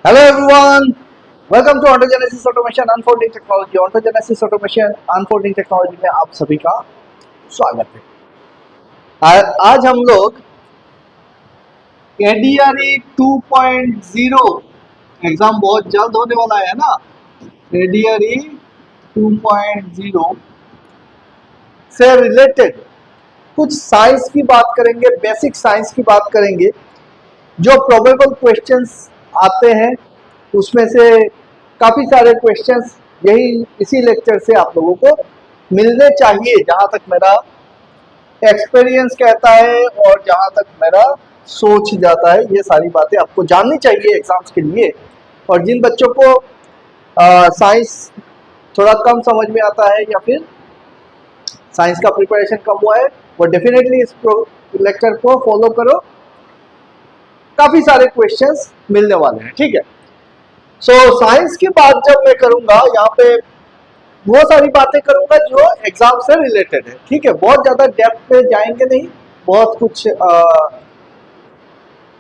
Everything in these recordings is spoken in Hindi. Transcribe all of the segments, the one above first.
Hello everyone, welcome to Ontogenesis Automation Unfolding Technology. Ontogenesis Automation Unfolding Technology में आप सभी का स्वागत है। आज हम लोग ADRE 2.0 एग्जाम बहुत जल्द होने वाला है ना। ADRE 2.0 से रिलेटेड कुछ साइंस की बात करेंगे, बेसिक साइंस की बात करेंगे। जो प्रोबेबल क्वेश्चंस आते हैं उसमें से काफ़ी सारे क्वेश्चंस यही इसी लेक्चर से आप लोगों को मिलने चाहिए, जहाँ तक मेरा एक्सपीरियंस कहता है और जहाँ तक मेरा सोच जाता है। ये सारी बातें आपको जाननी चाहिए एग्जाम्स के लिए। और जिन बच्चों को साइंस थोड़ा कम समझ में आता है या फिर साइंस का प्रिपरेशन कम हुआ है, वो डेफिनेटली इस लेक्चर को फॉलो करो। काफ़ी सारे क्वेश्चंस मिलने वाले हैं, ठीक है। सो साइंस की बात जब मैं करूंगा, यहाँ पे वो सारी बातें करूंगा जो एग्जाम से रिलेटेड है, ठीक है। बहुत ज्यादा डेप्थ में जाएंगे नहीं, बहुत कुछ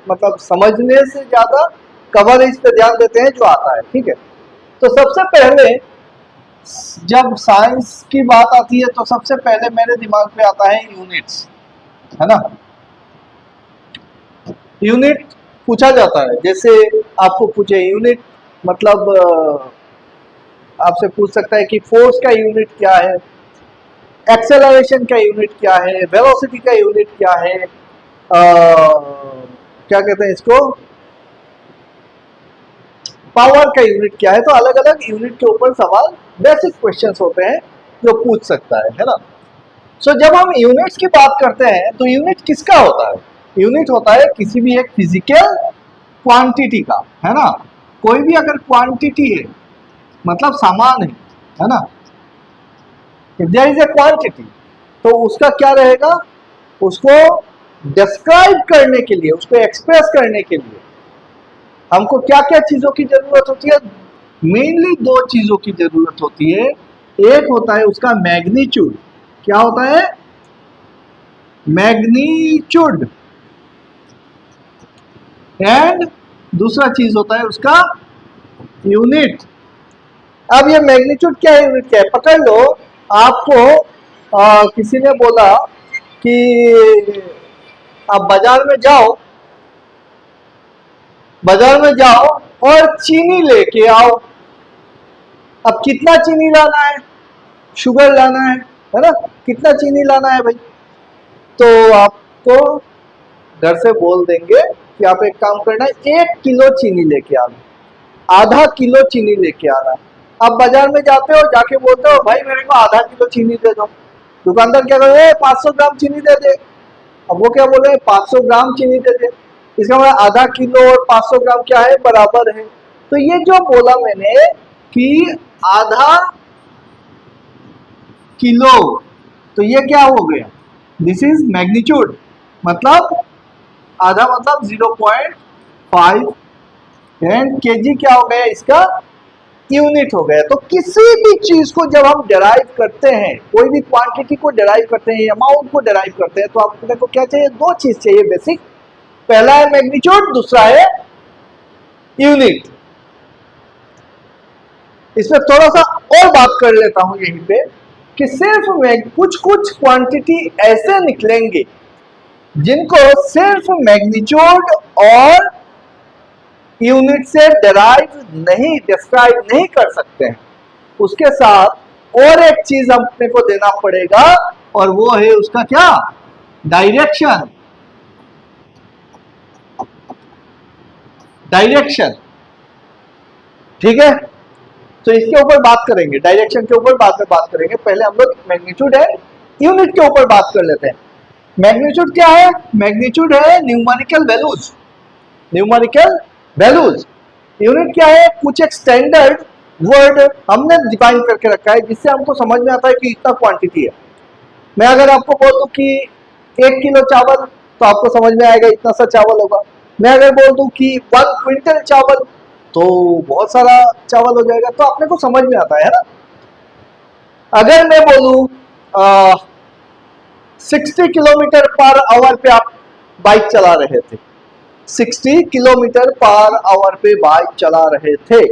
मतलब समझने से ज्यादा कवरेज पे ध्यान देते हैं जो आता है, ठीक है। तो सबसे पहले जब साइंस की बात आती है तो सबसे पहले मेरे दिमाग पे आता है यूनिट्स, है ना। यूनिट पूछा जाता है, जैसे आपको पूछे यूनिट मतलब आपसे पूछ सकता है कि फोर्स का यूनिट क्या है, एक्सेलरेशन का यूनिट क्या है, वेलोसिटी का यूनिट क्या है, क्या कहते हैं इसको, पावर का यूनिट क्या है। तो अलग अलग यूनिट के ऊपर सवाल, बेसिक क्वेश्चंस होते हैं जो पूछ सकता है ना। सो जब हम यूनिट्स की बात करते हैं तो यूनिट किसका होता है? यूनिट होता है किसी भी एक फिजिकल क्वांटिटी का, है ना। कोई भी अगर क्वांटिटी है मतलब सामान है ना, if there is a quantity तो उसका क्या रहेगा, उसको डिस्क्राइब करने के लिए, उसको एक्सप्रेस करने के लिए हमको क्या क्या चीजों की जरूरत होती है? मेनली दो चीजों की जरूरत होती है। एक होता है उसका मैग्नीट्यूड, क्या होता है? मैग्नीट्यूड। एंड दूसरा चीज होता है उसका यूनिट। अब ये मैग्नीट्यूड क्या है, यूनिट क्या है, पकड़ लो। आपको किसी ने बोला कि आप बाजार में जाओ, बाजार में जाओ और चीनी लेके आओ। अब कितना चीनी लाना है? शुगर लाना है ना। कितना चीनी लाना है भाई? तो आपको घर से बोल देंगे कि आप एक काम करना है, 1 किलो चीनी लेके आना, आधा किलो चीनी लेके आना। आप बाजार में जाते हो, जाके बोलते हो भाई मेरे को आधा किलो चीनी दे दो। दुकानदार क्या करे, 500 ग्राम चीनी दे दे। अब वो क्या बोले, 500 ग्राम चीनी दे दे। इसका मतलब आधा किलो और 500 ग्राम क्या है, बराबर है। तो ये जो बोला मैंने कि आधा किलो, तो ये क्या हो गया, दिस इज मैग्नीट्यूड। मतलब आधा मतलब 0.5 एंड केजी क्या हो गया, इसका यूनिट हो गया। तो किसी भी चीज को जब हम डिराइव करते हैं, कोई भी क्वांटिटी को डिराइव करते हैं, अमाउंट को डिराइव करते हैं, तो आपको को क्या चाहिए, दो चीज चाहिए बेसिक। पहला है मैग्नीट्यूड, दूसरा है यूनिट। इसमें थोड़ा सा और बात कर लेता हूं यहीं पे कि सिर्फ कुछ कुछ क्वांटिटी ऐसे निकलेंगे जिनको सिर्फ मैग्नीट्यूड और यूनिट से डिराइव नहीं, डिस्क्राइब नहीं कर सकते हैं। उसके साथ और एक चीज अपने को देना पड़ेगा और वो है उसका क्या, डायरेक्शन। डायरेक्शन, ठीक है। तो इसके ऊपर बात करेंगे, डायरेक्शन के ऊपर बाद में बात करेंगे। पहले हम लोग मैग्नीट्यूड है यूनिट के ऊपर बात कर लेते हैं। मैग्नीट्यूड क्या है? मैग्नीट्यूड है numerical values, numerical values. Unit क्या है? कुछ एक स्टैंडर्ड वर्ड हमने डिफाइन करके रखा है जिससे हमको समझ में आता है कि इतना क्वांटिटी है। मैं अगर आपको बोल दूं कि 1 किलो चावल, तो आपको समझ में आएगा इतना सा चावल होगा। मैं अगर बोल दूं कि 1 क्विंटल चावल, तो बहुत सारा चावल हो जाएगा। तो अपने को समझ में आता है ना। अगर मैं बोलूं 60 किलोमीटर पर आवर पे आप बाइक चला रहे थे, 60 किलोमीटर पर आवर पे बाइक चला रहे थे।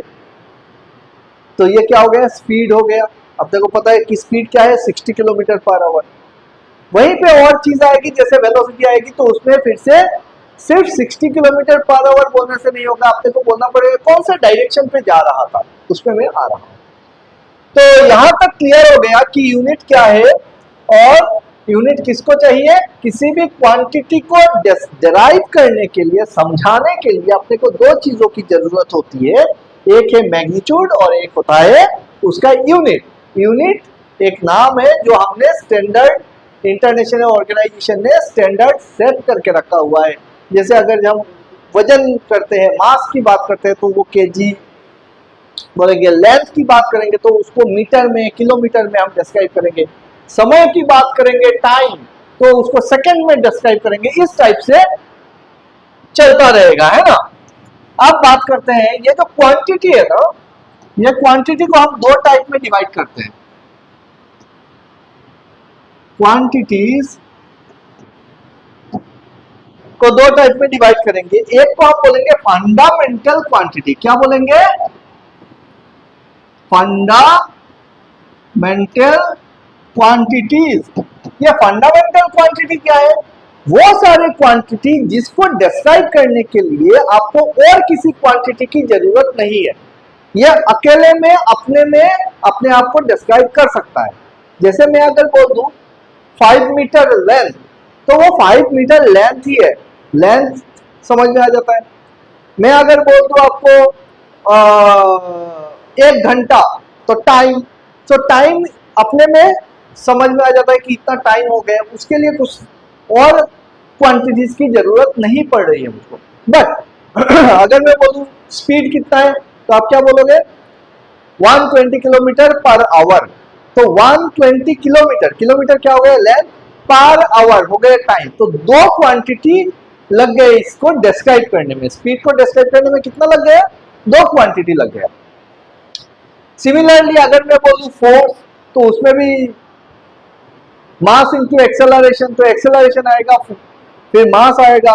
तो ये क्या हो गया, स्पीड हो गया। अब देखो पता है कि स्पीड क्या है, 60 किलोमीटर पर आवर। वहीं पे और चीज आएगी, जैसे वेलोसिटी आएगी, तो उसमें फिर से सिर्फ 60 किलोमीटर पर आवर बोलने से नहीं होगा, आपको को बोलना पड़ेगा कौन सा डायरेक्शन पे जा रहा था, उसमें मैं आ रहा हूं। तो यहां तक क्लियर हो गया कि यूनिट क्या है, और यूनिट किसको चाहिए, किसी भी क्वांटिटी को डिराइव करने के लिए, समझाने के लिए अपने को दो चीजों की जरूरत होती है, एक है मैग्नीट्यूड और एक होता है उसका यूनिट। यूनिट एक नाम है जो हमने स्टैंडर्ड, इंटरनेशनल ऑर्गेनाइजेशन ने स्टैंडर्ड सेट करके रखा हुआ है। जैसे अगर हम वजन करते हैं, मास की बात करते हैं, तो वो केजी बोलेंगे, लेंथ की बात करेंगे तो उसको मीटर में, किलोमीटर में हम डिस्क्राइब करेंगे, समय की बात करेंगे, टाइम, तो उसको सेकंड में डिस्क्राइब करेंगे। इस टाइप से चलता रहेगा, है ना। अब बात करते हैं, ये जो क्वांटिटी है ना, ये क्वांटिटी को हम दो टाइप में डिवाइड करते हैं। क्वांटिटीज को दो टाइप में डिवाइड करेंगे। एक को हम बोलेंगे फंडामेंटल क्वांटिटी। क्या बोलेंगे, फंडामेंटल क्वांटिटीज। ये फंडामेंटल क्वांटिटी क्या है, वो सारे क्वांटिटी जिसको डिस्क्राइब करने के लिए आपको और किसी क्वांटिटी की जरूरत नहीं है, ये अकेले में अपने आप को डिस्क्राइब कर सकता है। जैसे मैं अगर बोल दूं 5 मीटर लेंथ, तो वो 5 मीटर लेंथ ही है, लेंथ समझ में आ जाता है। मैं अगर बोल दूं आपको 1 घंटा, तो टाइम, तो टाइम अपने में समझ में आ जाता है कि इतना टाइम हो गया, उसके लिए कुछ और क्वांटिटीज की जरूरत नहीं पड़ रही है मुझको। बट अगर मैं बोलूं स्पीड कितना है, तो आप क्या बोलोगे, 120 किलोमीटर पर आवर। तो 120 किलोमीटर, किलोमीटर क्या हो गया, लेंथ, पर आवर हो गया टाइम। तो दो क्वांटिटी लग गए इसको डिस्क्राइब करने में, स्पीड को डिस्क्राइब करने में कितना लग गया, दो क्वांटिटी लग गया। सिमिलरली अगर मैं बोलूं फोर्स, तो उसमें भी मास इंटू एक्सेलरेशन, तो एक्सेलरेशन आएगा, फिर मास आएगा,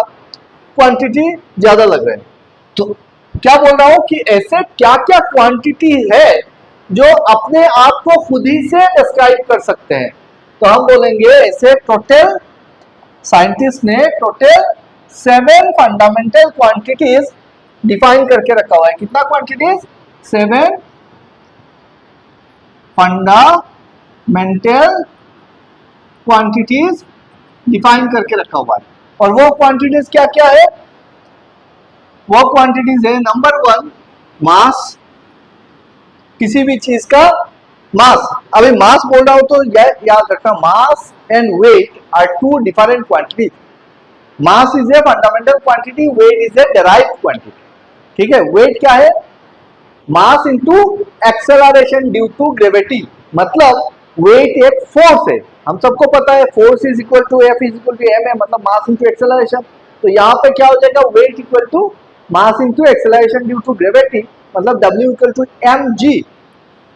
क्वांटिटी ज्यादा लग रहा है। तो क्या बोल रहा हूं कि ऐसे क्या क्या क्वांटिटी है जो अपने आप को खुद ही से डिस्क्राइब कर सकते हैं। तो हम बोलेंगे ऐसे टोटल, साइंटिस्ट ने टोटल 7 फंडामेंटल क्वांटिटीज डिफाइन करके रखा हुआ है। कितना क्वांटिटीज, 7 फंडामेंटल क्वांटिटीज डिफाइन करके रखा हुआ है। और वो क्वांटिटीज क्या क्या है, वो क्वांटिटीज है, नंबर 1 मास, किसी भी चीज का मास। अभी मास बोल रहा हूं तो याद रखना, mass and weight are two different quantities. Mass is a fundamental quantity, weight is a derived quantity. ठीक है, वेट क्या है, mass into acceleration due to gravity. मतलब वेट एक फोर्स है, हम सबको पता है force is equal to F is equal to M है, मतलब मास इंटू एक्सेलरेशन। तो यहाँ पे क्या हो जाएगा, weight equal to mass into acceleration due to gravity, मतलब W इक्वल टू mg।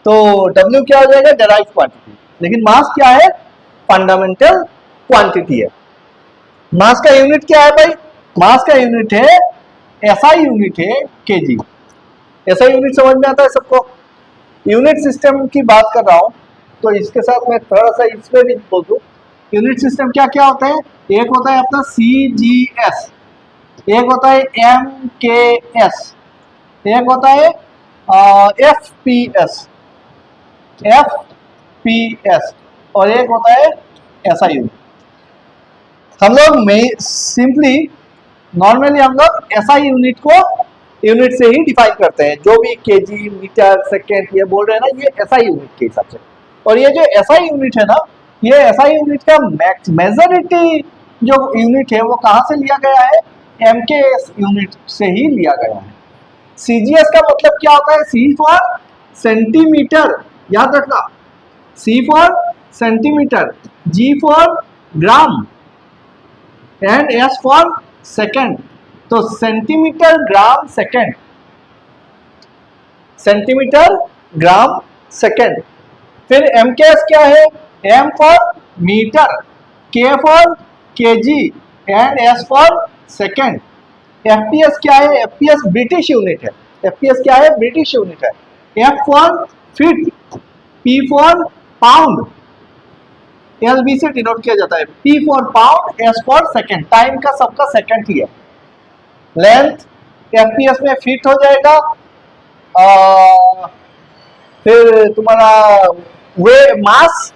तो W क्या हो जाएगा, डेराइव्ड क्वांटिटी। लेकिन मास क्या है, फंडामेंटल क्वांटिटी है। मास का यूनिट क्या है भाई, मास का यूनिट है, SI यूनिट है केजी। SI यूनिट समझ में आता है सबको। यूनिट सिस्टम की बात कर रहा हूं, तो इसके साथ मैं थोड़ा सा इसमें भी बोल दूं, यूनिट सिस्टम क्या क्या होता है, एक होता है अपना CGS, एक होता है MKS, एक होता है FPS, और एक होता है SI यूनिट। हम लोग सिंपली नॉर्मली हम लोग SI यूनिट को यूनिट से ही डिफाइन करते हैं, जो भी केजी, मीटर, सेकेंड ये बोल रहे हैं ना, ये SI यूनिट के हिसाब से। और ये जो SI यूनिट है ना, ये SI यूनिट का मेजॉरिटी जो यूनिट है वो कहाँ से लिया गया है, MKS यूनिट से ही लिया गया है। CGS का मतलब क्या होता है, C फॉर सेंटीमीटर, याद रखना, C for centimetre, G for gram and S for second. तो centimetre, gram, second, centimetre, gram, second. फिर MKS क्या है, M for metre, K for KG and S for second. FPS क्या है? एफपीएस ब्रिटिश यूनिट है। एफपीएस क्या है? ब्रिटिश यूनिट है। F for feet, P for pound, LB से डिनोट किया जाता है। P for pound, S for second. Time का सबका सेकंड ही है। लेंथ एफपीएस में फीट हो जाएगा। फिर तुम्हारा वे मास